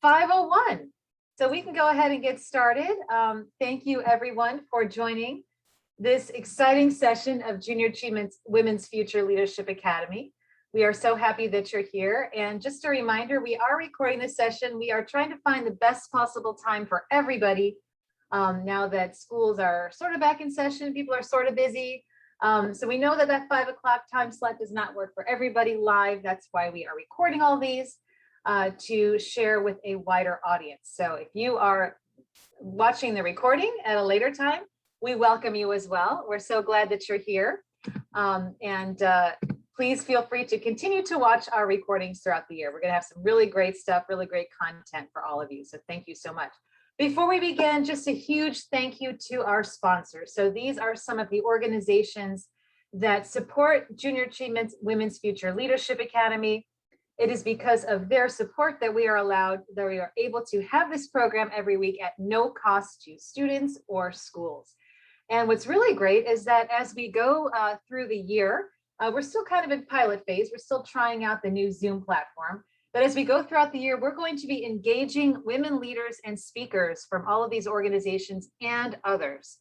5:01. So we can go ahead and get started. Thank you everyone for joining this exciting session of Junior Achievement's Women's Future Leadership Academy. We are so happy that you're here. And just a reminder, we are recording this session. We are trying to find the best possible time for everybody. Now that schools are sort of back in session, people are sort of busy. So we know that that 5 o'clock time slot does not work for everybody live. That's why we are recording all these to share with a wider audience. So if you are watching the recording at a later time, we welcome you as well. We're so glad that you're here. Please feel free to continue to watch our recordings throughout the year. We're going to have some really great stuff, really great content for all of you. So thank you so much. Before we begin, just a huge thank you to our sponsors. So these are some of the organizations that support Junior Achievement's Women's Future Leadership Academy. It is because of their support that we are able to have this program every week at no cost to students or schools. And what's really great is that as we go through the year, we're still kind of in pilot phase. We're still trying out the new Zoom platform. But as we go throughout the year, we're going to be engaging women leaders and speakers from all of these organizations and others.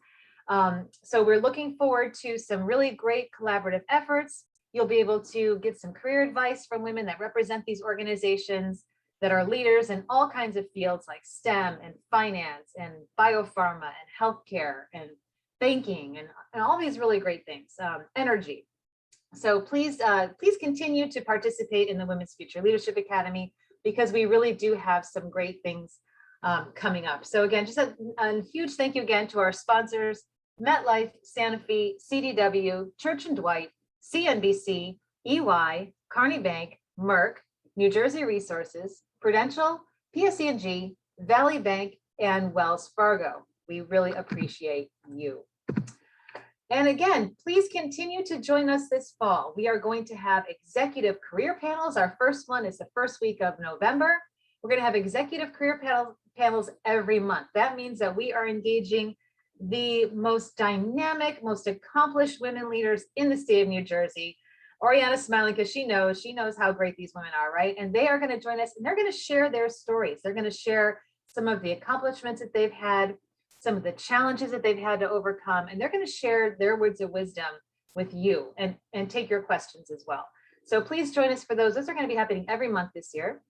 So we're looking forward to some really great collaborative efforts. You'll be able to get some career advice from women that represent these organizations that are leaders in all kinds of fields like STEM and finance and biopharma and healthcare and banking and all these really great things, energy. So please continue to participate in the Women's Future Leadership Academy because we really do have some great things coming up. So again, just a huge thank you again to our sponsors, MetLife, Sanofi, CDW, Church & Dwight, CNBC, EY, Carney Bank, Merck, New Jersey Resources, Prudential, PSE&G, Valley Bank, and Wells Fargo. We really appreciate you. And again, please continue to join us this fall. We are going to have executive career panels. Our first one is the first week of November. We're going to have executive career panels every month. That means that we are engaging the most dynamic, most accomplished women leaders in the state of New Jersey. Oriana's smiling because she knows how great these women are, right? And they are going to join us and they're going to share their stories. They're going to share some of the accomplishments that they've had, some of the challenges that they've had to overcome, and they're going to share their words of wisdom with you and take your questions as well. So please join us for those. Those are going to be happening every month this year.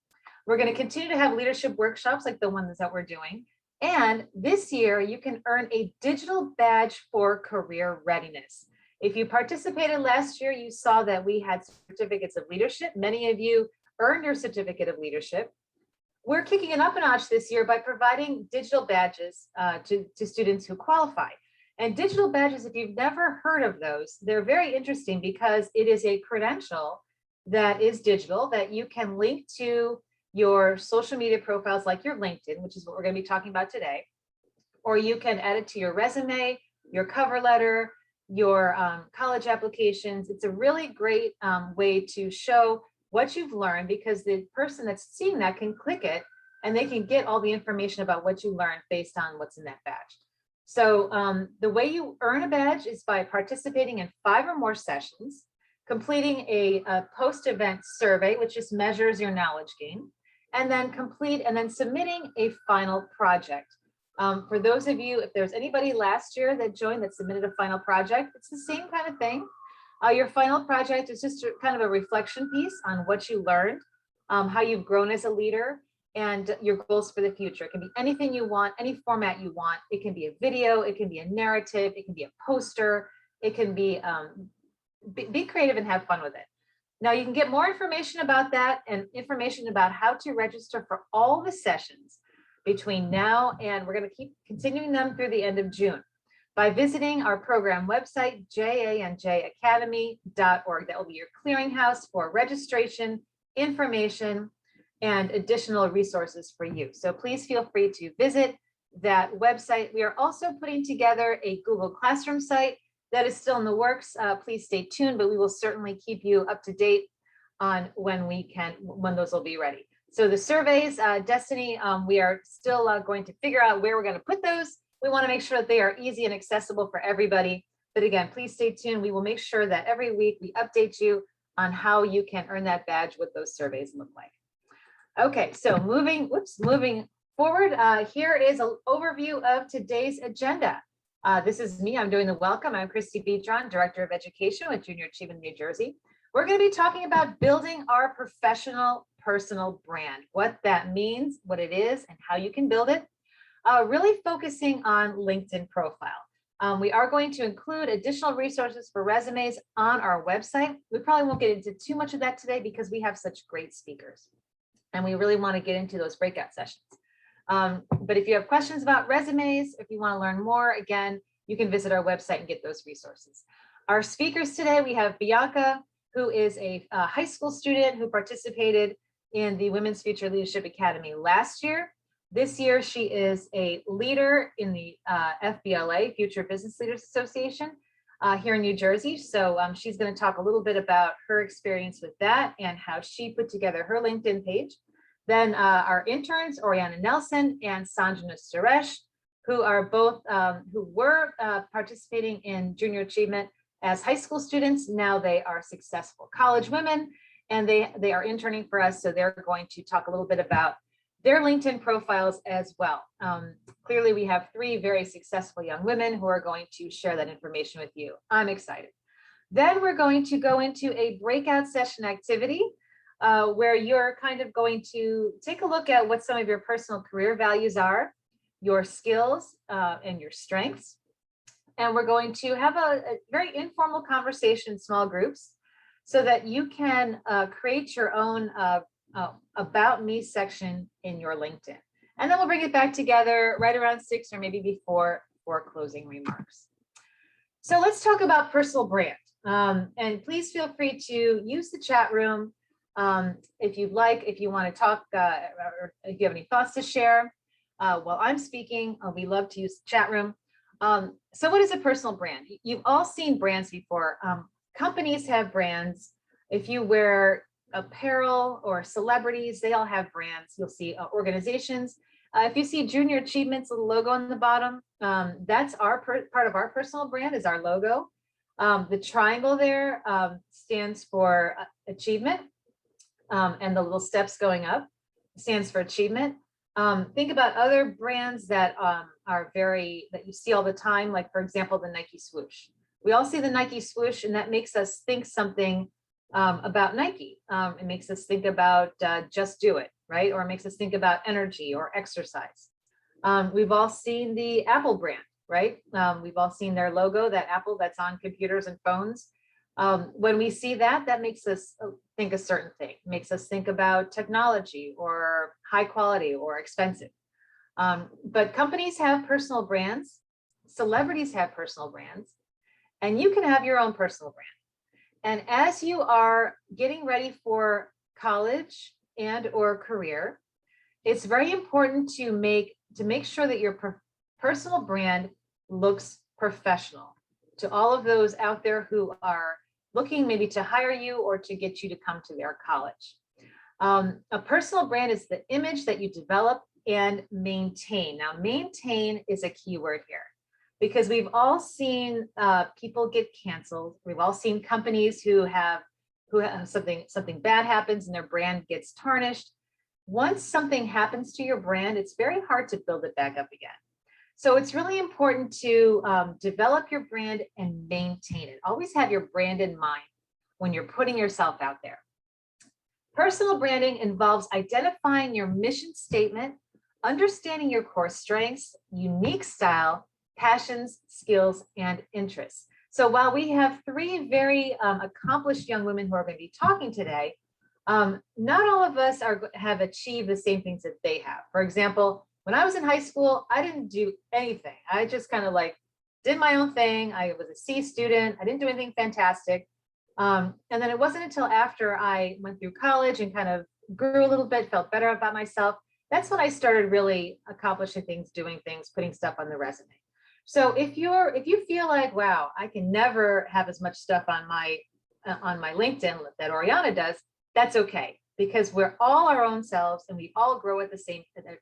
We're going to continue to have leadership workshops like the ones that we're doing. And this year, you can earn a digital badge for career readiness. If you participated last year, you saw that we had certificates of leadership. Many of you earned your certificate of leadership. We're kicking it up a notch this year by providing digital badges to students who qualify. And digital badges, if you've never heard of those, they're very interesting because it is a credential that is digital that you can link to your social media profiles like your LinkedIn, which is what we're going to be talking about today, or you can add it to your resume, your cover letter, your college applications. It's a really great way to show what you've learned because the person that's seeing that can click it and they can get all the information about what you learned based on what's in that badge. So the way you earn a badge is by participating in 5 or more sessions, completing a post-event survey, which just measures your knowledge gain, and then submitting a final project. For those of you, if there's anybody last year that joined that submitted a final project, it's the same kind of thing. Your final project is just kind of a reflection piece on what you learned, how you've grown as a leader, and your goals for the future. It can be anything you want, any format you want. It can be a video, it can be a narrative, it can be a poster, it can be creative and have fun with it. Now you can get more information about that and information about how to register for all the sessions between now and we're going to keep continuing them through the end of June by visiting our program website, janjacademy.org. That will be your clearinghouse for registration, information, and additional resources for you. So please feel free to visit that website. We are also putting together a Google Classroom site that is still in the works. Please stay tuned, but we will certainly keep you up to date on when those will be ready. So the surveys, Destiny, we are still going to figure out where we're going to put those. We want to make sure that they are easy and accessible for everybody. But again, please stay tuned. We will make sure that every week we update you on how you can earn that badge, what those surveys look like. Okay, so moving forward, here is an overview of today's agenda. This is me, I'm doing the welcome. I'm Christy Beatron, Director of Education with Junior Achievement New Jersey. We're going to be talking about building our professional personal brand, what that means, what it is, and how you can build it. Really focusing on LinkedIn profile. We are going to include additional resources for resumes on our website. We probably won't get into too much of that today because we have such great speakers. And we really want to get into those breakout sessions. But if you have questions about resumes, if you want to learn more, again, you can visit our website and get those resources. Our speakers today, we have Bianca, who is a high school student who participated in the Women's Future Leadership Academy last year. This year, she is a leader in the FBLA, Future Business Leaders Association, here in New Jersey. So she's going to talk a little bit about her experience with that and how she put together her LinkedIn page. Then our interns, Oriana Nelson and Sanjana Suresh, who are both who were participating in Junior Achievement as high school students. Now they are successful college women and they are interning for us. So they're going to talk a little bit about their LinkedIn profiles as well. Clearly, we have three very successful young women who are going to share that information with you. I'm excited. Then we're going to go into a breakout session activity where you're kind of going to take a look at what some of your personal career values are, your skills and your strengths. And we're going to have a very informal conversation in small groups so that you can create your own about me section in your LinkedIn. And then we'll bring it back together right around 6 or maybe before for closing remarks. So let's talk about personal brand. And please feel free to use the chat room if you'd like, if you want to talk, or if you have any thoughts to share while I'm speaking. We love to use the chat room. So what is a personal brand? You've all seen brands before. Companies have brands. If you wear apparel or celebrities, they all have brands. You'll see organizations. If you see Junior Achievements, little logo on the bottom, that's our part of our personal brand is our logo. The triangle there stands for achievement, and the little steps going up stands for achievement. Think about other brands that are that you see all the time, like for example, the Nike swoosh. We all see the Nike swoosh, and that makes us think something about Nike. It makes us think about just do it, right? Or it makes us think about energy or exercise. We've all seen the Apple brand, right? We've all seen their logo, that Apple that's on computers and phones. When we see that, that makes us think a certain thing. It makes us think about technology or high quality or expensive. But companies have personal brands, celebrities have personal brands, and you can have your own personal brand. And as you are getting ready for college and or career, it's very important to make sure that your personal brand looks professional to all of those out there who are looking maybe to hire you or to get you to come to their college. A personal brand is the image that you develop and maintain. Now, maintain is a key word here, because we've all seen people get canceled. We've all seen companies who have something bad happens and their brand gets tarnished. Once something happens to your brand, it's very hard to build it back up again. So it's really important to develop your brand and maintain it. Always have your brand in mind when you're putting yourself out there. Personal branding involves identifying your mission statement, understanding your core strengths, unique style, passions, skills, and interests. So while we have three very accomplished young women who are going to be talking today, not all of us have achieved the same things that they have. For example, when I was in high school, I didn't do anything. I just kind of did my own thing. I was a C student. I didn't do anything fantastic. And then it wasn't until after I went through college and kind of grew a little bit, felt better about myself. That's when I started really accomplishing things, doing things, putting stuff on the resume. So if you feel like, wow, I can never have as much stuff on my LinkedIn that Oriana does, that's okay, because we're all our own selves and we all grow at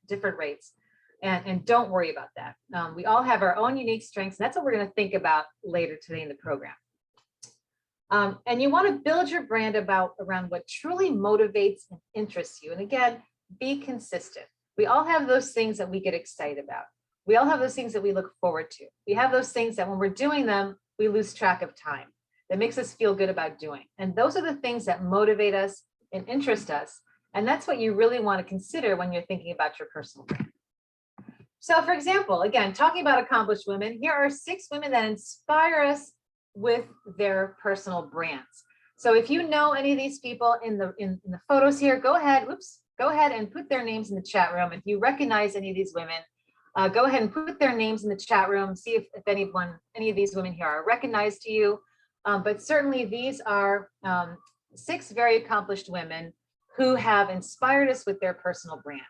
different rates. And don't worry about that. We all have our own unique strengths. And that's what we're going to think about later today in the program. And you want to build your brand around what truly motivates and interests you. And again, be consistent. We all have those things that we get excited about. We all have those things that we look forward to. We have those things that when we're doing them, we lose track of time. That makes us feel good about doing. And those are the things that motivate us and interest us. And that's what you really want to consider when you're thinking about your personal brand. So for example, again, talking about accomplished women, here are 6 women that inspire us with their personal brands. So if you know any of these people in the photos here, go ahead and put their names in the chat room. If you recognize any of these women, go ahead and put their names in the chat room. See if any of these women here are recognized to you. But certainly these are 6 very accomplished women who have inspired us with their personal brands.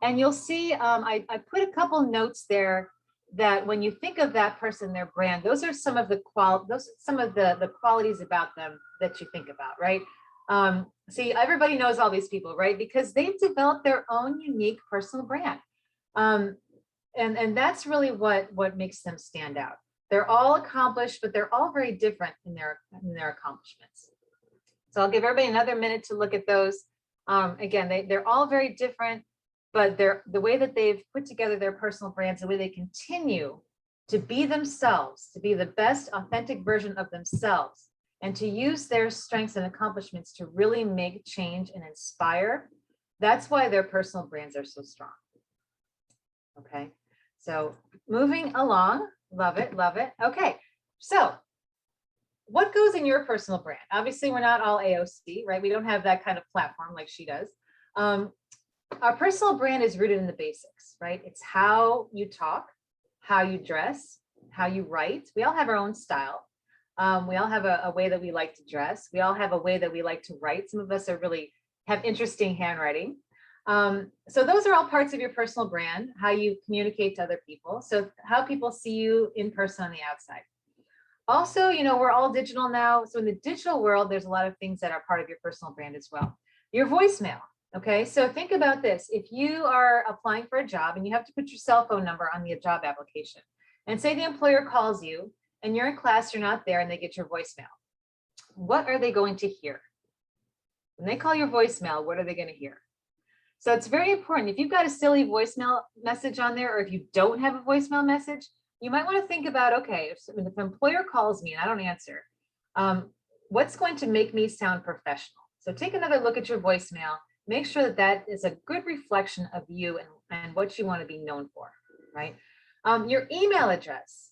And you'll see, I put a couple notes there that when you think of that person, their brand, those are some of the qualities about them that you think about, right? See, everybody knows all these people, right? Because they've developed their own unique personal brand. And that's really what makes them stand out. They're all accomplished, but they're all very different in their accomplishments. So I'll give everybody another minute to look at those. Again, they're all very different, but the way that they've put together their personal brands, the way they continue to be themselves, to be the best authentic version of themselves, and to use their strengths and accomplishments to really make change and inspire. That's why their personal brands are so strong. Okay, so moving along, love it, love it. Okay, so what goes in your personal brand? Obviously, we're not all AOC, right? We don't have that kind of platform like she does. Our personal brand is rooted in the basics, right? It's how you talk, how you dress, how you write. We all have our own style. We all have a way that we like to dress. We all have a way that we like to write. Some of us have interesting handwriting. So those are all parts of your personal brand, how you communicate to other people. So how people see you in person on the outside. Also, we're all digital now. So in the digital world, there's a lot of things that are part of your personal brand as well. Your voicemail. Okay, so think about this. If you are applying for a job and you have to put your cell phone number on the job application, and say the employer calls you and you're in class, you're not there, and they get your voicemail, what are they going to hear? When they call your voicemail, what are they going to hear? So it's very important. If you've got a silly voicemail message on there, or if you don't have a voicemail message, you might want to think about, okay, if an employer calls me and I don't answer, what's going to make me sound professional? So take another look at your voicemail. Make sure that that is a good reflection of you and what you want to be known for, right? Your email address.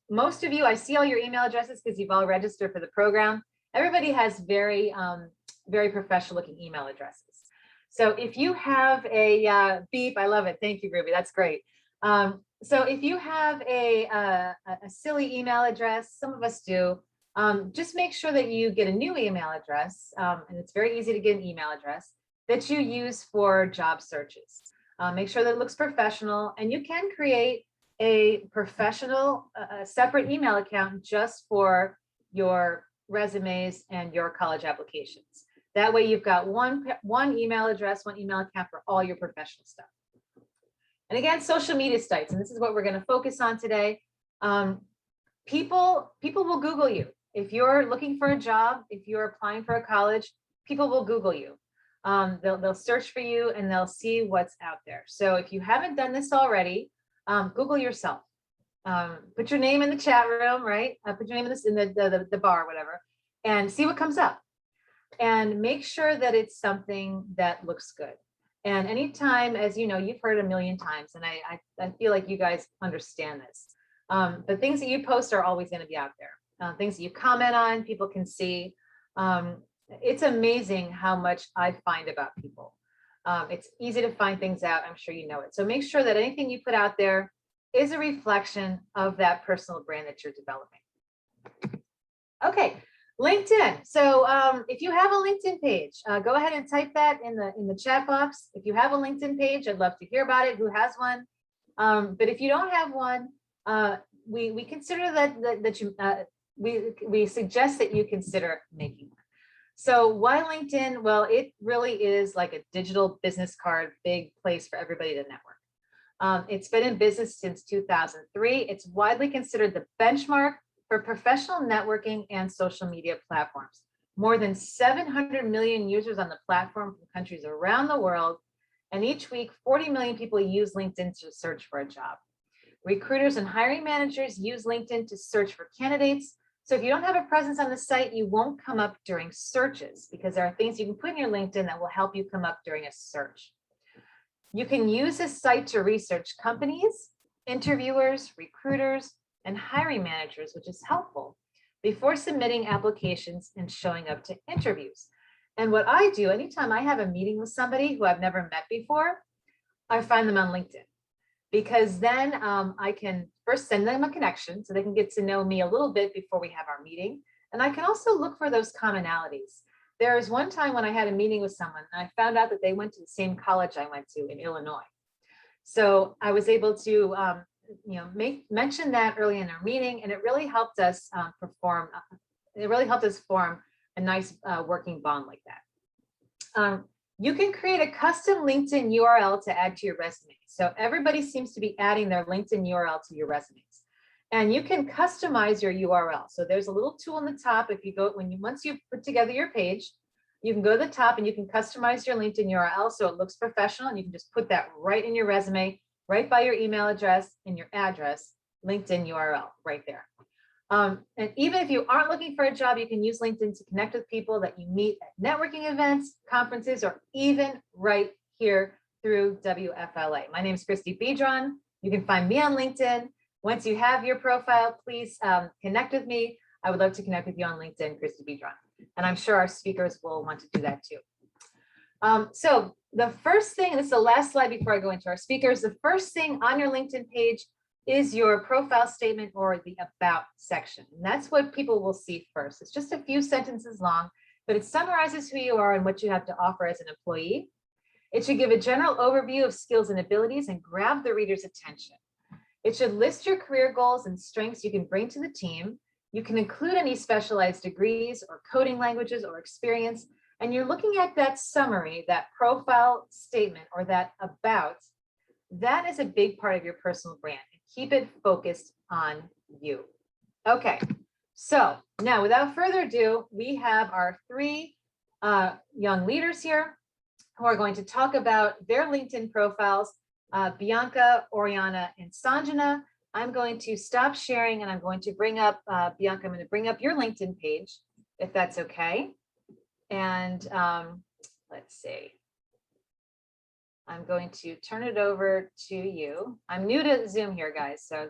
Most of you, I see all your email addresses because you've all registered for the program. Everybody has very professional looking email addresses. So if you have a beep, I love it. Thank you, Ruby. That's great. So if you have a silly email address, some of us do, just make sure that you get a new email address, and it's very easy to get an email address that you use for job searches. Make sure that it looks professional, and you can create a professional separate email account just for your resumes and your college applications. That way you've got one email address, one email account for all your professional stuff. And again, social media sites, and this is what we're going to focus on today. People will Google you. If you're looking for a job, if you're applying for a college, people will Google you. They'll search for you and they'll see what's out there. So if you haven't done this already, Google yourself. Put your name in the chat room, right? Put your name in the bar, whatever, and see what comes up. And make sure that it's something that looks good. And anytime, as you know, you've heard a million times, and I feel like you guys understand this. The things that you post are always going to be out there. Things that you comment on, people can see. It's amazing how much I find about people. It's easy to find things out. I'm sure you know it. So make sure that anything you put out there is a reflection of that personal brand that you're developing. Okay, LinkedIn. So if you have a LinkedIn page, go ahead and type that in the chat box. If you have a LinkedIn page, I'd love to hear about it. Who has one? But if you don't have one, we consider we suggest that you consider making one. So why LinkedIn? Well, it really is like a digital business card, big place for everybody to network. It's been in business since 2003. It's widely considered the benchmark for professional networking and social media platforms. More than 700 million users on the platform from countries around the world. And each week, 40 million people use LinkedIn to search for a job. Recruiters and hiring managers use LinkedIn to search for candidates. So if you don't have a presence on the site, you won't come up during searches because there are things you can put in your LinkedIn that will help you come up during a search. You can use this site to research companies, interviewers, recruiters, and hiring managers, which is helpful, before submitting applications and showing up to interviews. And what I do, anytime I have a meeting with somebody who I've never met before, I find them on LinkedIn, because then I can first send them a connection so they can get to know me a little bit before we have our meeting. And I can also look for those commonalities. There was one time when I had a meeting with someone and I found out that they went to the same college I went to in Illinois. So I was able to mention that early in our meeting, and it really helped us form a nice working bond like that. You can create a custom LinkedIn URL to add to your resume. So everybody seems to be adding their LinkedIn URL to your resumes. And you can customize your URL. So there's a little tool on the top. If you go, once you put together your page, you can go to the top and you can customize your LinkedIn URL so it looks professional, and you can just put that right in your resume, right by your email address and your address, LinkedIn URL right there. And even if you aren't looking for a job, you can use LinkedIn to connect with people that you meet at networking events, conferences, or even right here through WFLA. My name is Christy Biedron. You can find me on LinkedIn. Once you have your profile, please connect with me. I would love to connect with you on LinkedIn, Christy Biedron. And I'm sure our speakers will want to do that too. So the first thing, this is the last slide before I go into our speakers, the first thing on your LinkedIn page is your profile statement or the about section. And that's what people will see first. It's just a few sentences long, but it summarizes who you are and what you have to offer as an employee. It should give a general overview of skills and abilities and grab the reader's attention. It should list your career goals and strengths you can bring to the team. You can include any specialized degrees or coding languages or experience. And you're looking at that summary, that profile statement, or that about. That is a big part of your personal brand. Keep it focused on you. Okay, so now without further ado, we have our three young leaders here who are going to talk about their LinkedIn profiles, Bianca, Oriana, and Sanjana. I'm going to stop sharing and I'm going to bring up, Bianca, I'm going to bring up your LinkedIn page, if that's okay. And let's see. I'm going to turn it over to you. I'm new to Zoom here, guys. So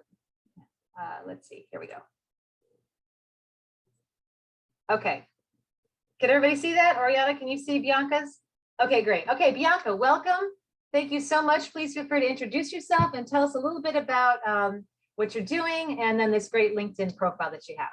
let's see. Here we go. Okay. Can everybody see that? Oriana, can you see Bianca's? Okay, great. Okay, Bianca, welcome. Thank you so much. Please feel free to introduce yourself and tell us a little bit about what you're doing and then this great LinkedIn profile that you have.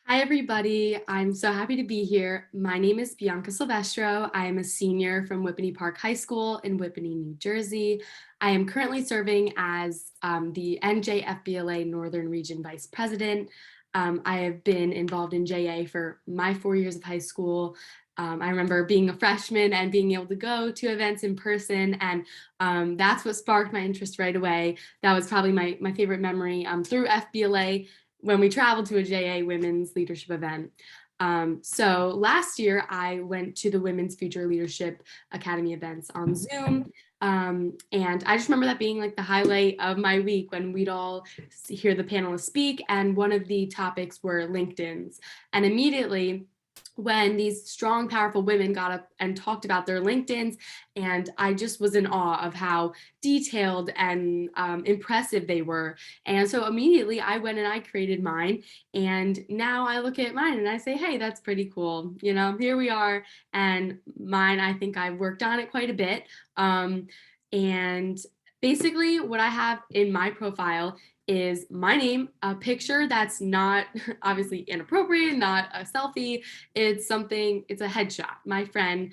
Hi, everybody. I'm so happy to be here. My name is Bianca Silvestro. I am a senior from Whippany Park High School in Whippany, New Jersey. I am currently serving as the NJFBLA Northern Region Vice President. I have been involved in JA for my 4 years of high school. I remember being a freshman and being able to go to events in person, and that's what sparked my interest right away. That was probably my favorite memory through FBLA, when we traveled to a JA Women's Leadership event. So last year, I went to the Women's Future Leadership Academy events on Zoom. And I just remember that being like the highlight of my week when we'd all hear the panelists speak. And one of the topics were LinkedIn's. And immediately, when these strong, powerful women got up and talked about their LinkedIn's, and I just was in awe of how detailed and impressive they were. And so immediately I went and I created mine, and now I look at mine and I say, hey, that's pretty cool. You know, here we are. And mine, I think I've worked on it quite a bit. And basically what I have in my profile is my name, a picture that's not obviously inappropriate, not a selfie. It's a headshot. My friend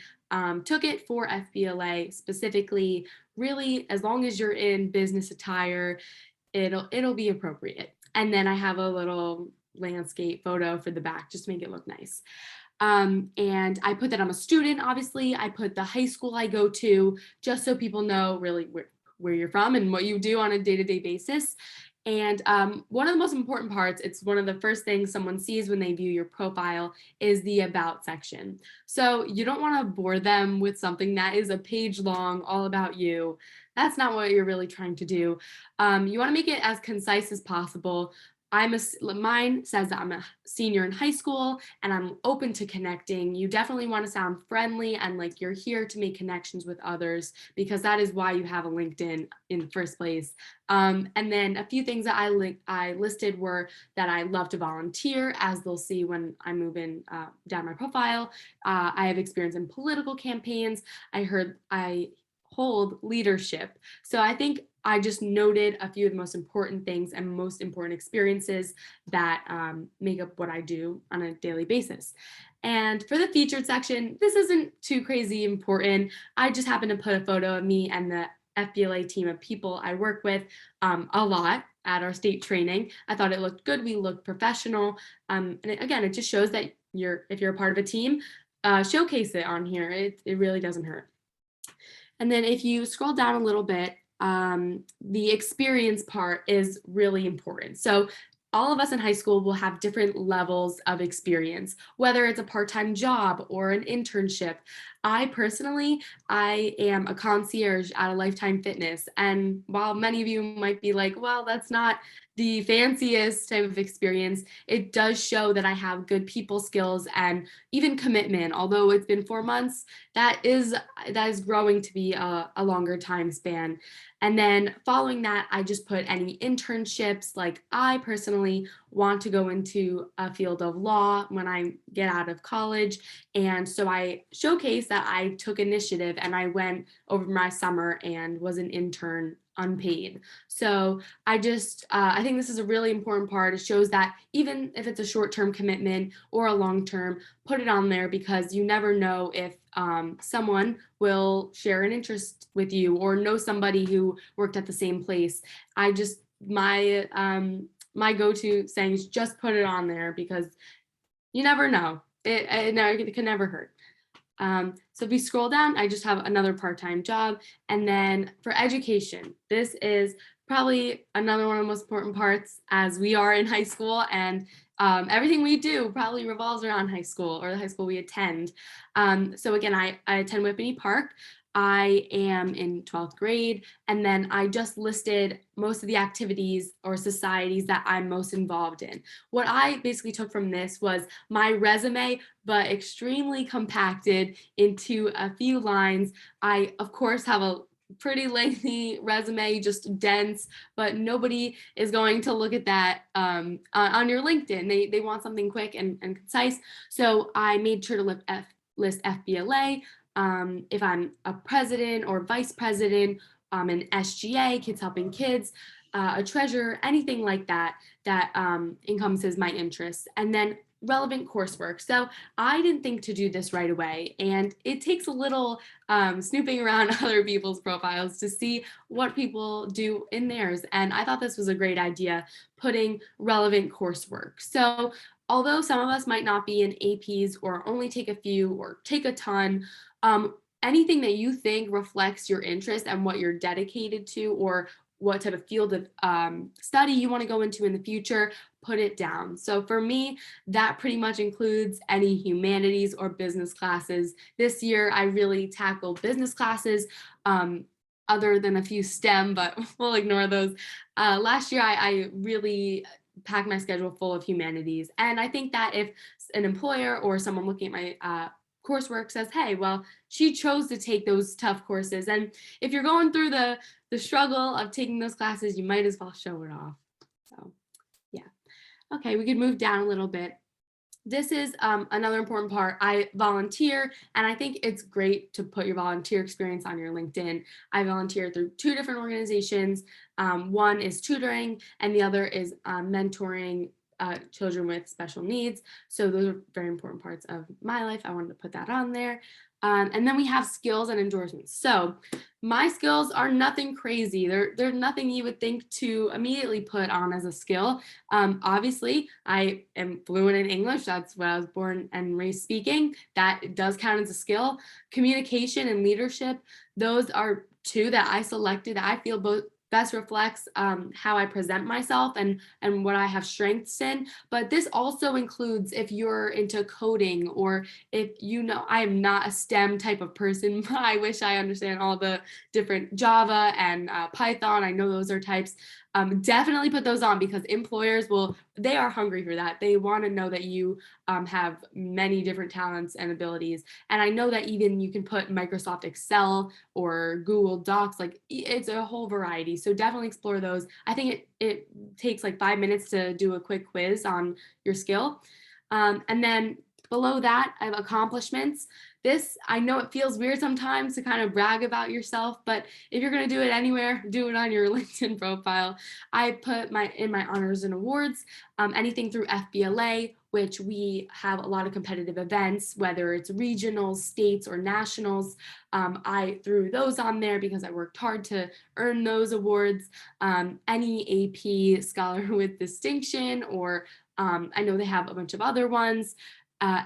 took it for FBLA specifically. Really, as long as you're in business attire, it'll be appropriate. And then I have a little landscape photo for the back just to make it look nice. And I put that I'm a student, obviously. I put the high school I go to, just so people know really where you're from and what you do on a day-to-day basis. And one of the most important parts, it's one of the first things someone sees when they view your profile, is the about section. So you don't want to bore them with something that is a page long, all about you. That's not what you're really trying to do. You want to make it as concise as possible. Mine says that I'm a senior in high school and I'm open to connecting. You definitely want to sound friendly and like you're here to make connections with others, because that is why you have a LinkedIn in the first place. And then a few things that I listed were that I love to volunteer, as they'll see when I move in down my profile. I have experience in political campaigns. I hold leadership. So I think I just noted a few of the most important things and most important experiences that make up what I do on a daily basis. And for the featured section, this isn't too crazy important. I just happen to put a photo of me and the FBLA team of people I work with a lot at our state training. I thought it looked good. We looked professional. And again, it just shows that if you're a part of a team, showcase it on here. It really doesn't hurt. And then if you scroll down a little bit, the experience part is really important. So all of us in high school will have different levels of experience, whether it's a part-time job or an internship. I personally, I am a concierge at a Lifetime Fitness. And while many of you might be like, well, that's not the fanciest type of experience, it does show that I have good people skills and even commitment. Although it's been 4 months, that is growing to be a longer time span. And then following that, I just put any internships. Like, I personally want to go into a field of law when I get out of college. And so I showcased that I took initiative and I went over my summer and was an intern unpaid. So I think this is a really important part. It shows that even if it's a short-term commitment or a long-term, put it on there, because you never know if someone will share an interest with you or know somebody who worked at the same place. My go-to saying is just put it on there, because you never know. It can never hurt. So if we scroll down, I just have another part-time job. And then for education, this is probably another one of the most important parts, as we are in high school, and everything we do probably revolves around high school or the high school we attend. So again, I attend Whippany Park. I am in 12th grade, and then I just listed most of the activities or societies that I'm most involved in. What I basically took from this was my resume, but extremely compacted into a few lines. I, of course, have a pretty lengthy resume, just dense, but nobody is going to look at that on your LinkedIn. They want something quick and concise. So I made sure to list FBLA, if I'm a president or vice president, an SGA, Kids Helping Kids, a treasurer, anything like that encompasses my interests. And then relevant coursework. So I didn't think to do this right away, and it takes a little snooping around other people's profiles to see what people do in theirs. And I thought this was a great idea, putting relevant coursework. So although some of us might not be in APs or only take a few or take a ton, anything that you think reflects your interest and what you're dedicated to, or what type of field of study you want to go into in the future, put it down. So for me, that pretty much includes any humanities or business classes. This year, I really tackled business classes, other than a few STEM, but we'll ignore those. Last year, I really packed my schedule full of humanities. And I think that if an employer or someone looking at my coursework says, hey, well, she chose to take those tough courses. And if you're going through the struggle of taking those classes, you might as well show it off. So yeah. Okay, we could move down a little bit. This is another important part. I volunteer, and I think it's great to put your volunteer experience on your LinkedIn. I volunteer through 2 different organizations. One is tutoring, and the other is mentoring children with special needs. So those are very important parts of my life. I wanted to put that on there. And then we have skills and endorsements. So my skills are nothing crazy. They're nothing you would think to immediately put on as a skill. Obviously, I am fluent in English. That's what I was born and raised speaking. That does count as a skill. Communication and leadership, those are 2 that I selected that I feel both best reflects how I present myself and what I have strengths in. But this also includes if you're into coding, or if I am not a STEM type of person. I wish I understand all the different Java and Python. I know those are types. Definitely put those on, because employers they are hungry for that. They want to know that you have many different talents and abilities. And I know that even you can put Microsoft Excel or Google Docs, like it's a whole variety. So definitely explore those. I think it takes like 5 minutes to do a quick quiz on your skill. And then below that, I have accomplishments. This, I know it feels weird sometimes to kind of brag about yourself, but if you're going to do it anywhere, do it on your LinkedIn profile. I put in my honors and awards, anything through FBLA, which we have a lot of competitive events, whether it's regionals, states, or nationals. I threw those on there because I worked hard to earn those awards. Any AP Scholar with Distinction, or I know they have a bunch of other ones.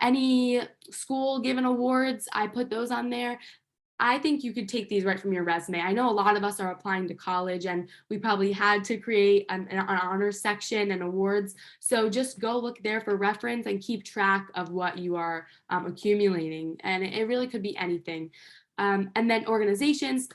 Any school given awards, I put those on there. I think you could take these right from your resume. I know a lot of us are applying to college, and we probably had to create an honors section and awards. So just go look there for reference and keep track of what you are accumulating. And it really could be anything. And then organizations,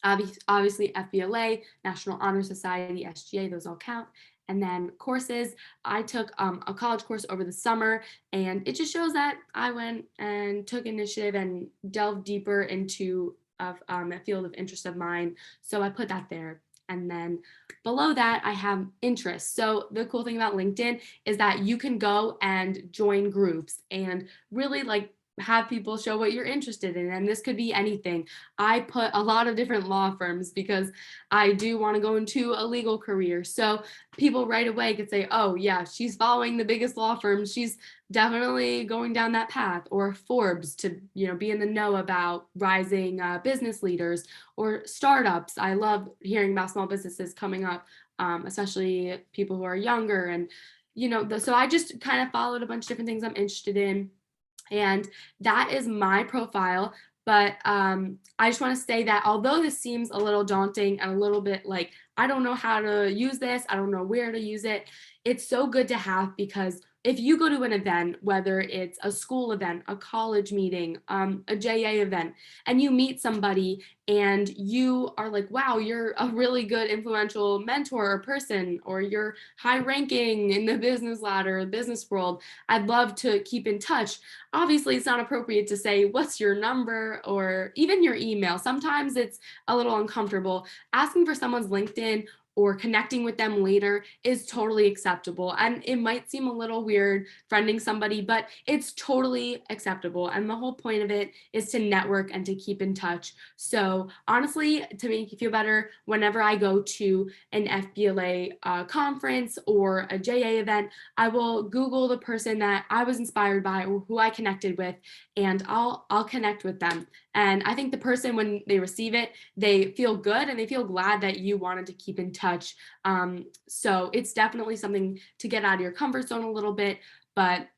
obviously FBLA, National Honor Society, SGA, those all count. And then courses, I took a college course over the summer, and it just shows that I went and took initiative and delved deeper into a field of interest of mine. So I put that there. And then below that, I have interests. So the cool thing about LinkedIn is that you can go and join groups and really like have people show what you're interested in. And this could be anything. I put a lot of different law firms because I do want to go into a legal career. So people right away could say, oh yeah, she's following the biggest law firms. She's definitely going down that path. Or Forbes, to be in the know about rising business leaders, or startups. I love hearing about small businesses coming up, especially people who are younger. And so I just kind of followed a bunch of different things I'm interested in. And that is my profile. But I just want to say that although this seems a little daunting and a little bit like, I don't know how to use this, I don't know where to use it, it's so good to have, because if you go to an event, whether it's a school event, a college meeting, a JA event, and you meet somebody and you are like, wow, you're a really good influential mentor or person, or you're high ranking in the business ladder, business world, I'd love to keep in touch. Obviously, it's not appropriate to say, what's your number, or even your email. Sometimes it's a little uncomfortable. Asking for someone's LinkedIn or connecting with them later is totally acceptable. And it might seem a little weird friending somebody, but it's totally acceptable. And the whole point of it is to network and to keep in touch. So honestly, to make you feel better, whenever I go to an FBLA conference or a JA event, I will Google the person that I was inspired by or who I connected with, and I'll connect with them. And I think the person, when they receive it, they feel good and they feel glad that you wanted to keep in touch. So it's definitely something to get out of your comfort zone a little bit, but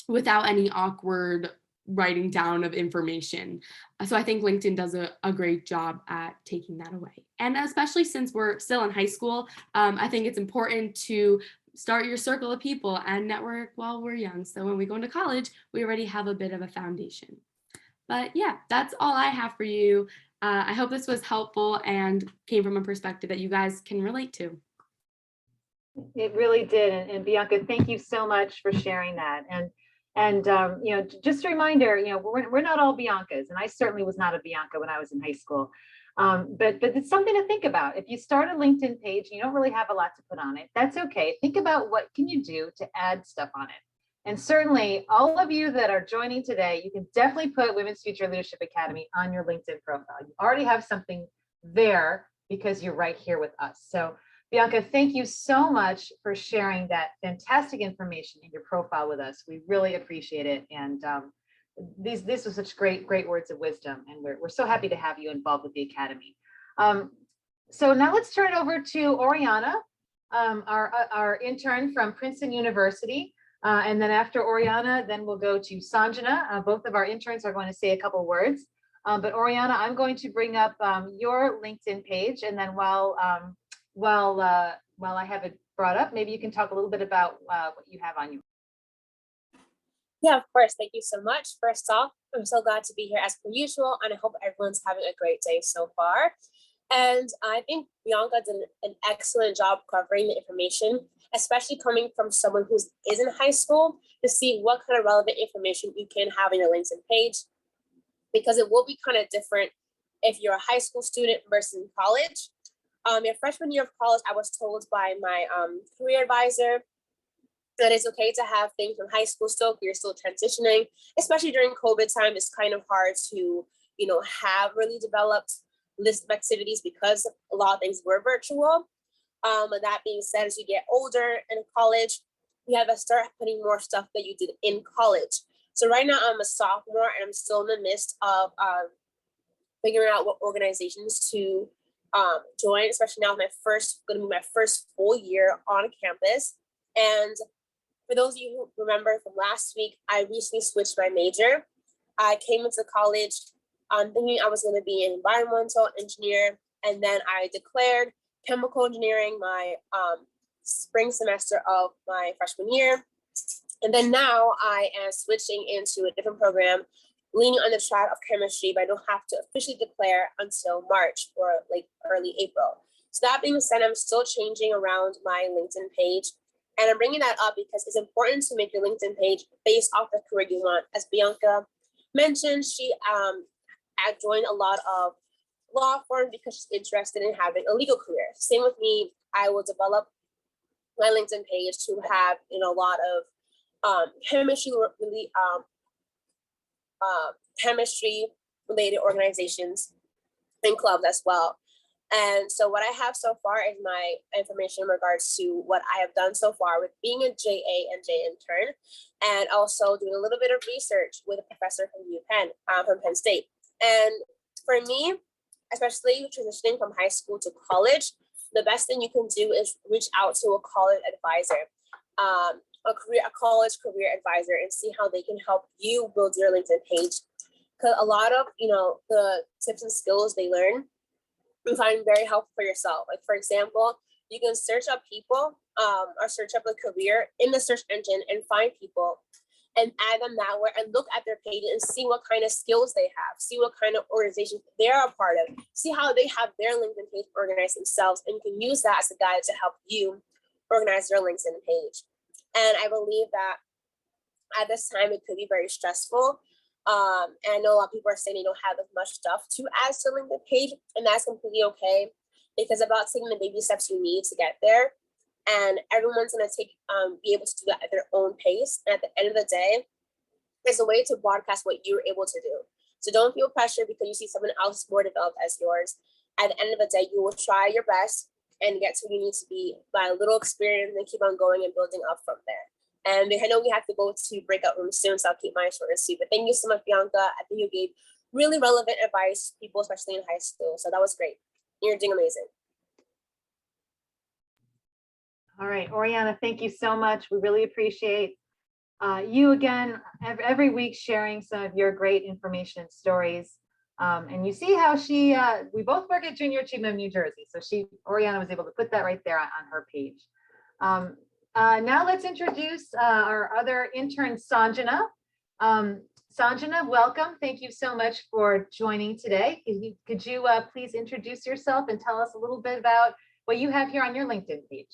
without any awkward writing down of information. So I think LinkedIn does a great job at taking that away. And especially since we're still in high school, I think it's important to start your circle of people and network while we're young. So when we go into college, we already have a bit of a foundation. But yeah, that's all I have for you. I hope this was helpful and came from a perspective that you guys can relate to. It really did. And Bianca, thank you so much for sharing that. And just a reminder, we're not all Biancas, and I certainly was not a Bianca when I was in high school. But it's something to think about. If you start a LinkedIn page and you don't really have a lot to put on it, that's okay. Think about what can you do to add stuff on it. And certainly all of you that are joining today, you can definitely put Women's Future Leadership Academy on your LinkedIn profile. You already have something there because you're right here with us. So Bianca, thank you so much for sharing that fantastic information in your profile with us. We really appreciate it. And these are such great words of wisdom. And we're so happy to have you involved with the Academy. So now let's turn it over to Oriana, our intern from Princeton University. And then after Oriana, then we'll go to Sanjana. Both of our interns are going to say a couple words. But Oriana, I'm going to bring up your LinkedIn page, and then while I have it brought up, maybe you can talk a little bit about what you have on you. Yeah, of course. Thank you so much. First off, I'm so glad to be here as per usual, and I hope everyone's having a great day so far. And I think Bianca did an excellent job covering the information, especially coming from someone who is in high school, to see what kind of relevant information you can have in your LinkedIn page, because it will be kind of different if you're a high school student versus college. Your freshman year of college, I was told by my career advisor that it's okay to have things from high school still, if you're still transitioning, especially during COVID time. It's kind of hard to, have really developed list of activities because a lot of things were virtual. That being said, as you get older in college, you have to start putting more stuff that you did in college. So right now I'm a sophomore and I'm still in the midst of figuring out what organizations to join, especially now going to be my first full year on campus. And for those of you who remember from last week, I recently switched my major. I came into college thinking I was going to be an environmental engineer, and then I declared chemical engineering my spring semester of my freshman year. And then now I am switching into a different program, leaning on the track of chemistry, but I don't have to officially declare until March or like early April. So that being said, I'm still changing around my LinkedIn page. And I'm bringing that up because it's important to make your LinkedIn page based off the career you want. As Bianca mentioned, she had joined a lot of law firms because she's interested in having a legal career. Same with me. I will develop my LinkedIn page to have a lot of chemistry related organizations and clubs as well. And so what I have so far is my information in regards to what I have done so far with being a JA and J intern, and also doing a little bit of research with a professor from Penn State. And for me, especially transitioning from high school to college, the best thing you can do is reach out to a college advisor, a college career advisor, and see how they can help you build your LinkedIn page. Because a lot of the tips and skills they learn, you find very helpful for yourself. Like, for example, you can search up people or search up a career in the search engine and find people and add them that way and look at their page and see what kind of skills they have, see what kind of organization they're a part of, see how they have their LinkedIn page organized themselves, and you can use that as a guide to help you organize your LinkedIn page. And I believe that at this time, it could be very stressful. And I know a lot of people are saying they don't have as much stuff to add to the LinkedIn page, and that's completely okay. Because about taking the baby steps you need to get there, and everyone's gonna be able to do that at their own pace. And at the end of the day, it's a way to broadcast what you're able to do. So don't feel pressure because you see someone else more developed as yours. At the end of the day, you will try your best and get to where you need to be by a little experience, and keep on going and building up from there. And I know we have to go to breakout rooms soon, so I'll keep mine short and sweet. But thank you so much, Bianca. I think you gave really relevant advice to people, especially in high school. So that was great. You're doing amazing. All right, Oriana, thank you so much. We really appreciate you again every week sharing some of your great information and stories. And you see how we both work at Junior Achievement of New Jersey. So Oriana was able to put that right there on her page. Now let's introduce our other intern, Sanjana. Sanjana, welcome. Thank you so much for joining today. Could you please introduce yourself and tell us a little bit about what you have here on your LinkedIn page?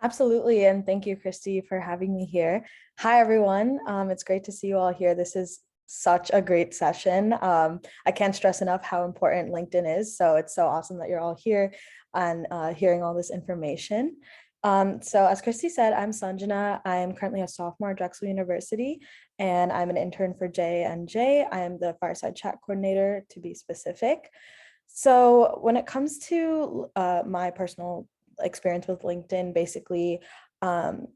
Absolutely, and thank you, Christy, for having me here. Hi, everyone. It's great to see you all here. This is such a great session. I can't stress enough how important LinkedIn is, so it's so awesome that you're all here and hearing all this information. So as Christy said, I'm Sanjana. I am currently a sophomore at Drexel University, and I'm an intern for J&J. I am the Fireside Chat Coordinator, to be specific. So when it comes to my personal experience with LinkedIn, basically,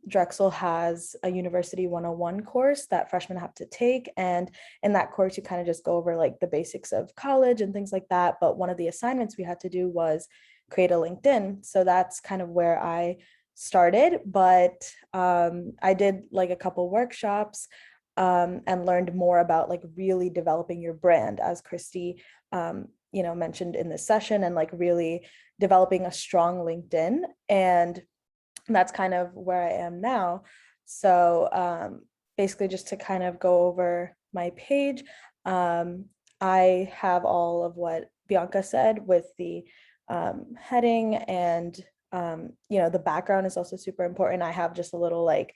Drexel has a University 101 course that freshmen have to take. And in that course, you kind of just go over like the basics of college and things like that. But one of the assignments we had to do was create a LinkedIn. So that's kind of where I started. But I did like a couple workshops and learned more about like really developing your brand, as Christy, mentioned in this session, and like really developing a strong LinkedIn. And that's kind of where I am now. So basically, just to kind of go over my page, I have all of what Bianca said with the heading, and the background is also super important. I have just a little like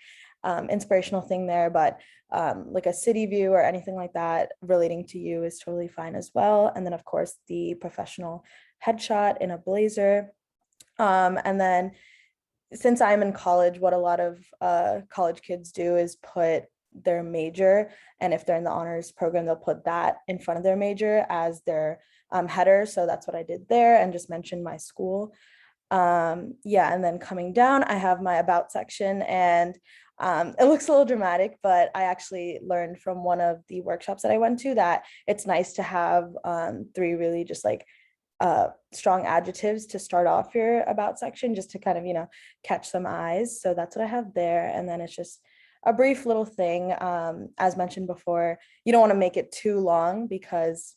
inspirational thing there, but like a city view or anything like that relating to you is totally fine as well. And then of course the professional headshot in a blazer. And then since I'm in college, what a lot of college kids do is put their major, and if they're in the honors program, they'll put that in front of their major as their header. So that's what I did there, and just mentioned my school. Yeah, and then coming down, I have my about section, and it looks a little dramatic, but I actually learned from one of the workshops that I went to that it's nice to have 3 really just like strong adjectives to start off your about section, just to kind of catch some eyes. So that's what I have there. And then it's just a brief little thing. As mentioned before, you don't want to make it too long because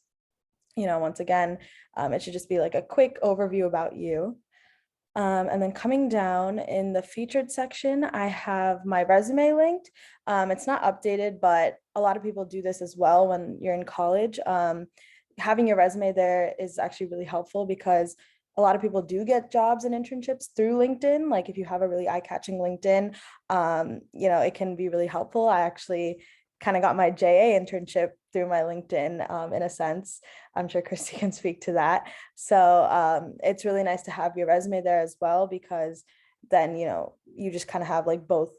once again, it should just be like a quick overview about you. And then coming down in the featured section, I have my resume linked. It's not updated, but a lot of people do this as well when you're in college. Having your resume there is actually really helpful because a lot of people do get jobs and internships through LinkedIn. Like if you have a really eye-catching LinkedIn, it can be really helpful. I actually kind of got my JA internship through my LinkedIn in a sense. I'm sure Christy can speak to that. So it's really nice to have your resume there as well, because then, you just kind of have like both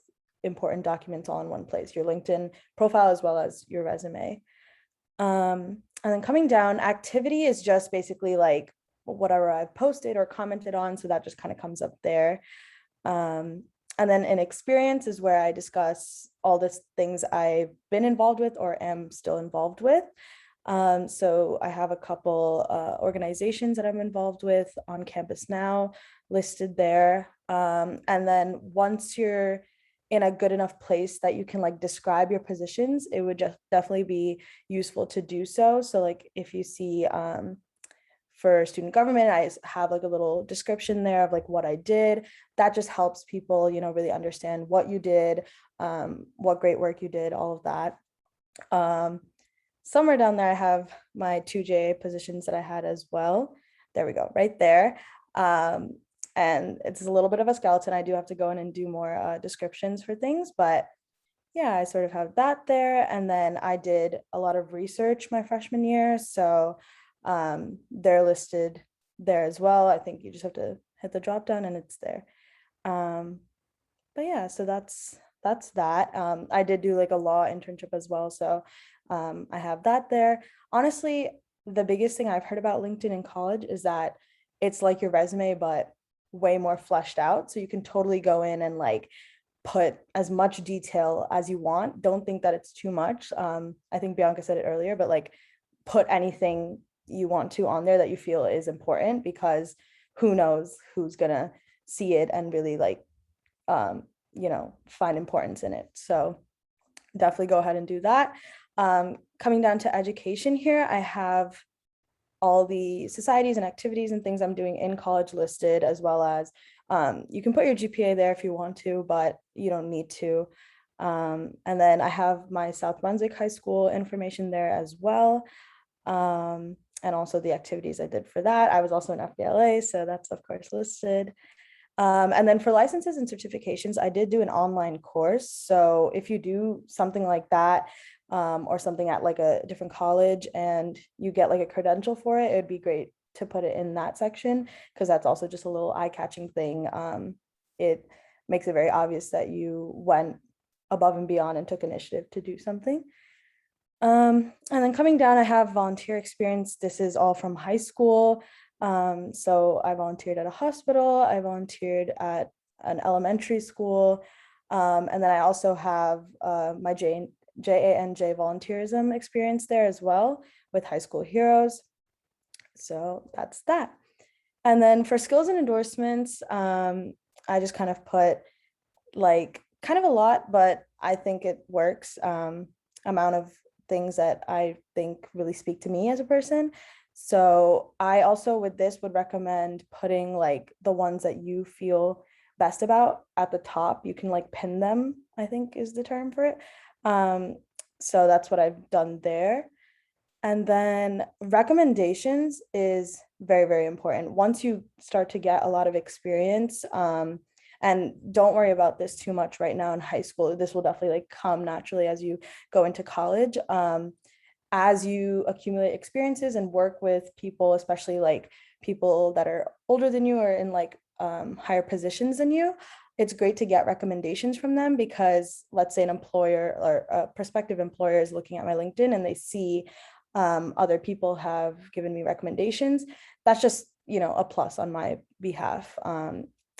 important documents all in one place, your LinkedIn profile as well as your resume. And then coming down, activity is just basically like whatever I've posted or commented on. So that just kind of comes up there. And then an experience is where I discuss all the things I've been involved with or am still involved with. So I have a couple organizations that I'm involved with on campus now listed there. And then once you're in a good enough place that you can like describe your positions, it would just definitely be useful to do so. So like if you see for student government, I have like a little description there of like what I did. That just helps people, really understand what you did, what great work you did, all of that. Somewhere down there, I have my 2 JA positions that I had as well. There we go, right there. And it's a little bit of a skeleton. I do have to go in and do more descriptions for things, but yeah, I sort of have that there. And then I did a lot of research my freshman year. So they're listed there as well. I think you just have to hit the drop down and it's there. But yeah, so that's that. I did do like a law internship as well. So I have that there. Honestly, the biggest thing I've heard about LinkedIn in college is that it's like your resume, but way more fleshed out. So you can totally go in and like put as much detail as you want. Don't think that it's too much. I think Bianca said it earlier, but like put anything you want to on there that you feel is important, because who knows who's gonna see it and really like find importance in it. So definitely go ahead and do that. Coming down to education here, I have all the societies and activities and things I'm doing in college listed, as well as you can put your GPA there if you want to, but you don't need to. And then I have my South Brunswick High School information there as well. And also the activities I did for that. I was also in FBLA, so that's of course listed. And then for licenses and certifications, I did do an online course. So if you do something like that, or something at like a different college and you get like a credential for it, it'd be great to put it in that section, because that's also just a little eye-catching thing. It makes it very obvious that you went above and beyond and took initiative to do something. And then coming down, I have volunteer experience. This is all from high school. So I volunteered at a hospital, I volunteered at an elementary school, and then I also have my JA&J volunteerism experience there as well with High School Heroes. So that's that. And then for skills and endorsements, I just kind of put like kind of a lot, but I think it works. amount of things that I think really speak to me as a person. So I also with this would recommend putting like the ones that you feel best about at the top. You can like pin them, I think is the term for it. So that's what I've done there. And then recommendations is very, very important. Once you start to get a lot of experience, and don't worry about this too much right now in high school. This will definitely like come naturally as you go into college. As you accumulate experiences and work with people, especially like people that are older than you or in like higher positions than you, it's great to get recommendations from them because let's say an employer or a prospective employer is looking at my LinkedIn and they see other people have given me recommendations. That's just, a plus on my behalf.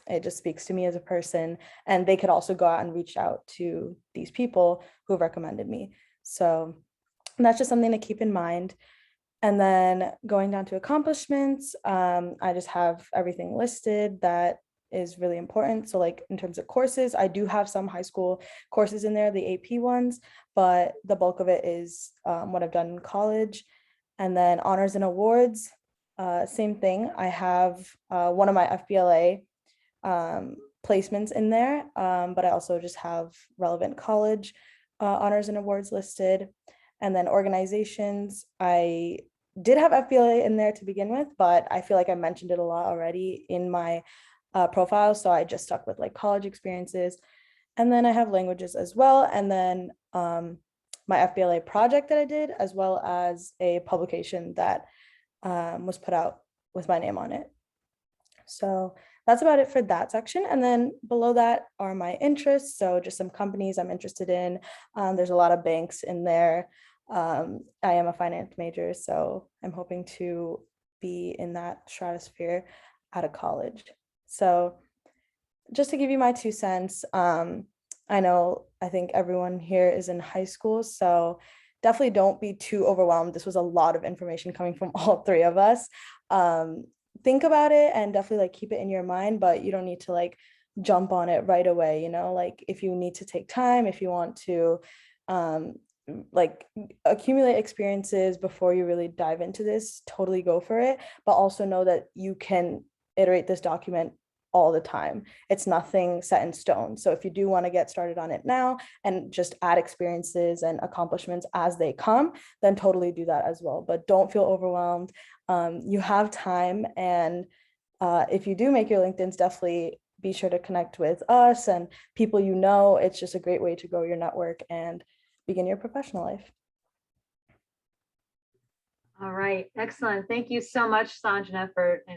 It just speaks to me as a person, and they could also go out and reach out to these people who recommended me. So that's just something to keep in mind. And then going down to accomplishments, I just have everything listed that is really important. So like in terms of courses, I do have some high school courses in there, the AP ones, but the bulk of it is what I've done in college. And then honors and awards, same thing. I have one of my FBLA placements in there, but I also just have relevant college honors and awards listed. And then organizations, I did have FBLA in there to begin with, but I feel like I mentioned it a lot already in my profile. So I just stuck with like college experiences. And then I have languages as well. And then my FBLA project that I did, as well as a publication that was put out with my name on it. So that's about it for that section. And then below that are my interests. So just some companies I'm interested in. There's a lot of banks in there. I am a finance major, so I'm hoping to be in that stratosphere out of college. So just to give you my 2 cents, I think everyone here is in high school, so definitely don't be too overwhelmed. This was a lot of information coming from all 3 of us. Think about it and definitely like keep it in your mind, but you don't need to like jump on it right away. Like if you need to take time, if you want to like accumulate experiences before you really dive into this, totally go for it. But also know that you can iterate this document all the time. It's nothing set in stone. So if you do want to get started on it now and just add experiences and accomplishments as they come, then totally do that as well. But don't feel overwhelmed. You have time. And if you do make your LinkedIn's, definitely be sure to connect with us and people you know. It's just a great way to grow your network and begin your professional life. All right, excellent. Thank you so much, Sanjana,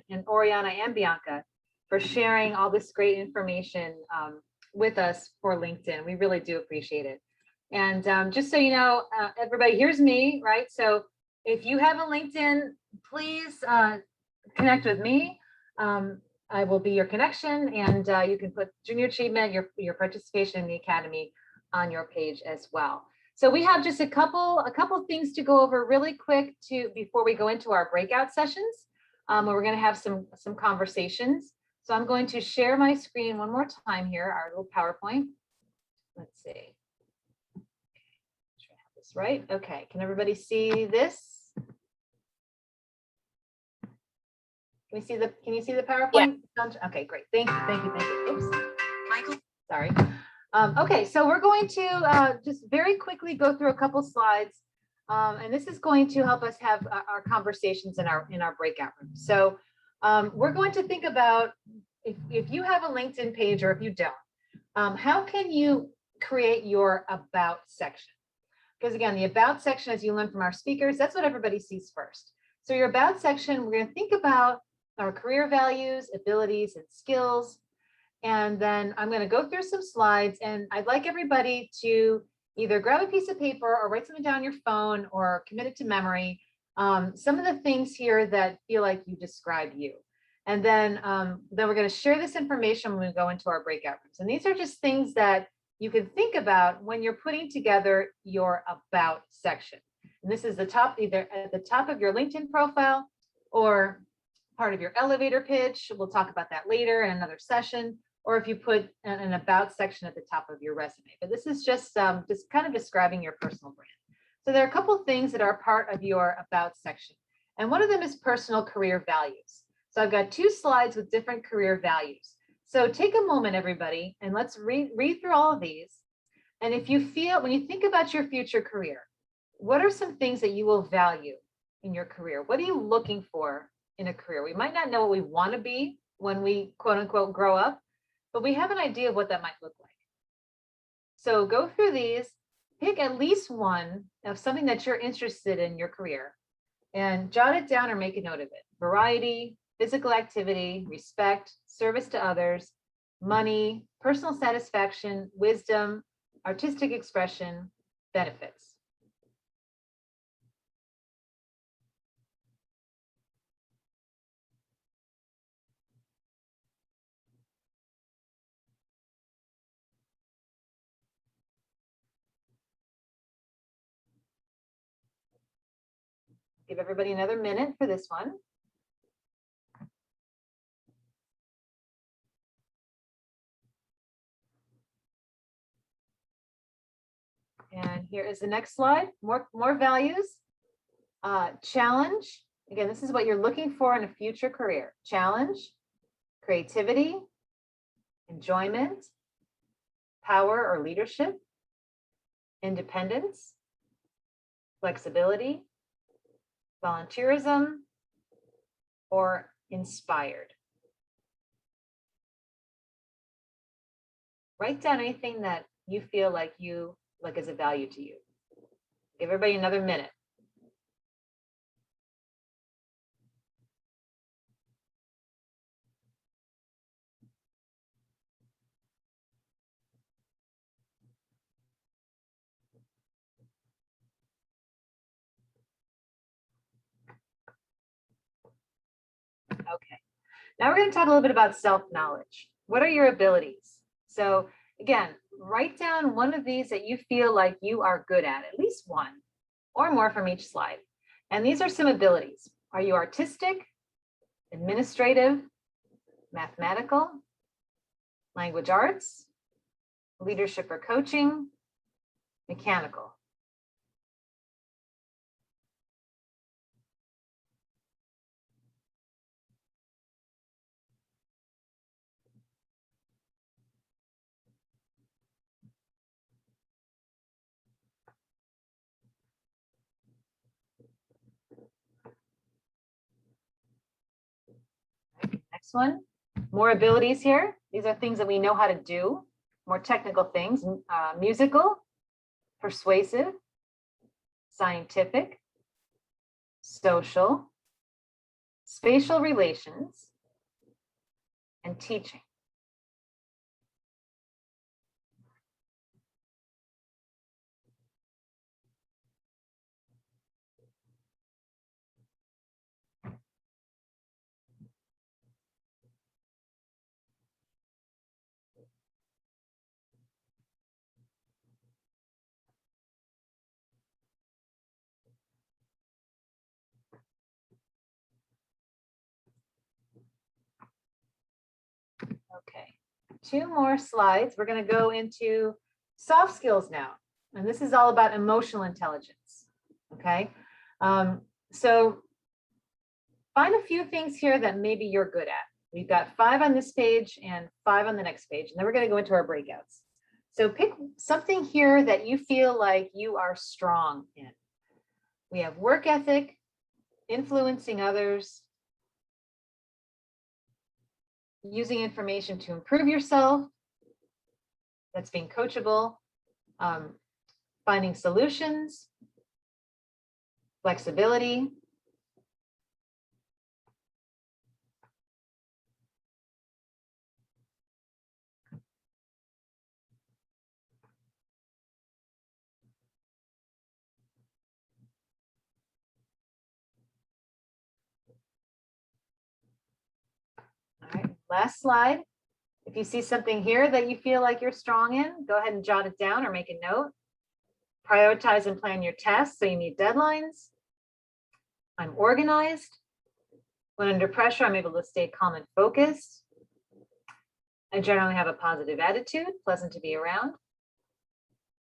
and Oriana and Bianca for sharing all this great information with us for LinkedIn. We really do appreciate it. And just so you know, everybody, here's me, right? So if you have a LinkedIn, please connect with me. I will be your connection, and you can put junior achievement, your participation in the Academy on your page as well. So we have just a couple things to go over really quick before we go into our breakout sessions, where we're going to have some conversations. So I'm going to share my screen one more time here, our little PowerPoint. Let's see. Okay, try to have this right. Okay, can everybody see this? Can you see the PowerPoint? Yeah. Okay, great. Thank you. Oops. Michael. Sorry. Okay, so we're going to just very quickly go through a couple slides, and this is going to help us have our conversations in our breakout room. So we're going to think about if you have a LinkedIn page or if you don't, how can you create your about section? Because again, the about section, as you learn from our speakers, that's what everybody sees first. So your about section, we're going to think about our career values, abilities, and skills. And then I'm going to go through some slides, and I'd like everybody to either grab a piece of paper or write something down on your phone or commit it to memory. Some of the things here that feel like you describe you. And then we're going to share this information when we go into our breakout rooms. And these are just things that you can think about when you're putting together your about section. And this is the top, either at the top of your LinkedIn profile or part of your elevator pitch. We'll talk about that later in another session. or if you put an about section at the top of your resume. But this is just kind of describing your personal brand. So there are a couple things that are part of your about section. And one of them is personal career values. So I've got 2 slides with different career values. So take a moment, everybody, and let's read through all of these. And if you feel, when you think about your future career, what are some things that you will value in your career? What are you looking for in a career? We might not know what we want to be when we quote unquote grow up, but we have an idea of what that might look like. So go through these, pick at least one of something that you're interested in your career and jot it down or make a note of it. Variety, physical activity, respect, service to others, money, personal satisfaction, wisdom, artistic expression, benefits. Give everybody another minute for this one. And here is the next slide. More values. Challenge. Again, this is what you're looking for in a future career. Challenge, creativity, enjoyment, power or leadership, independence, flexibility, volunteerism, or inspired. Write down anything that you feel like is a value to you. Give everybody another minute. Okay, now we're going to talk a little bit about self-knowledge. What are your abilities? So again, write down one of these that you feel like you are good at least one or more from each slide. And these are some abilities. Are you artistic, administrative, mathematical, language arts, leadership or coaching, mechanical? Next one, more abilities here. These are things that we know how to do, more technical things, musical, persuasive, scientific, social, spatial relations, and teaching. Okay, 2 more slides. We're going to go into soft skills now. And this is all about emotional intelligence. Okay, so find a few things here that maybe you're good at. We've got 5 on this page and 5 on the next page. And then we're going to go into our breakouts. So pick something here that you feel like you are strong in. We have work ethic, influencing others, using information to improve yourself, that's being coachable, finding solutions, flexibility, all right, last slide. If you see something here that you feel like you're strong in, go ahead and jot it down or make a note. Prioritize and plan your tasks so you meet deadlines. I'm organized. When under pressure, I'm able to stay calm and focused. I generally have a positive attitude, pleasant to be around.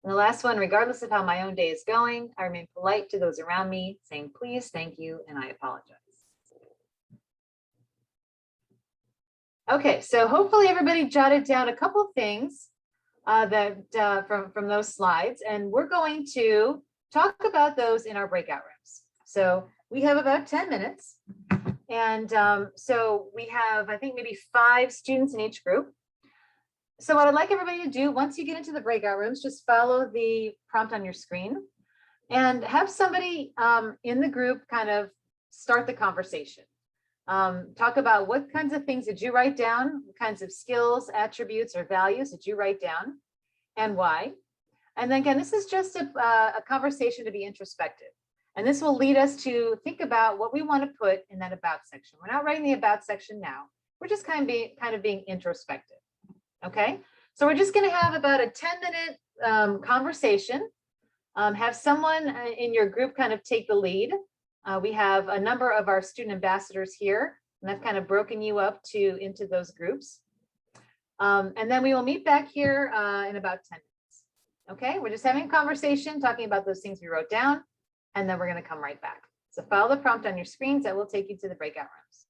And the last one, regardless of how my own day is going, I remain polite to those around me, saying please, thank you, and I apologize. Okay, so hopefully everybody jotted down a couple of things from those slides, and we're going to talk about those in our breakout rooms. So we have about 10 minutes, and so we have, I think, maybe 5 students in each group. So what I'd like everybody to do, once you get into the breakout rooms, just follow the prompt on your screen and have somebody in the group kind of start the conversation. Talk about what kinds of things did you write down, what kinds of skills, attributes, or values did you write down, and why. And then again, this is just a conversation to be introspective. And this will lead us to think about what we want to put in that about section. We're not writing the about section now. We're just kind of being introspective. Okay, so we're just going to have about a 10-minute conversation. Have someone in your group kind of take the lead. We have a number of our student ambassadors here, and I've kind of broken you up into those groups. And then we will meet back here in about 10 minutes. Okay, we're just having a conversation, talking about those things we wrote down, and then we're going to come right back. So follow the prompt on your screens that will take you to the breakout rooms.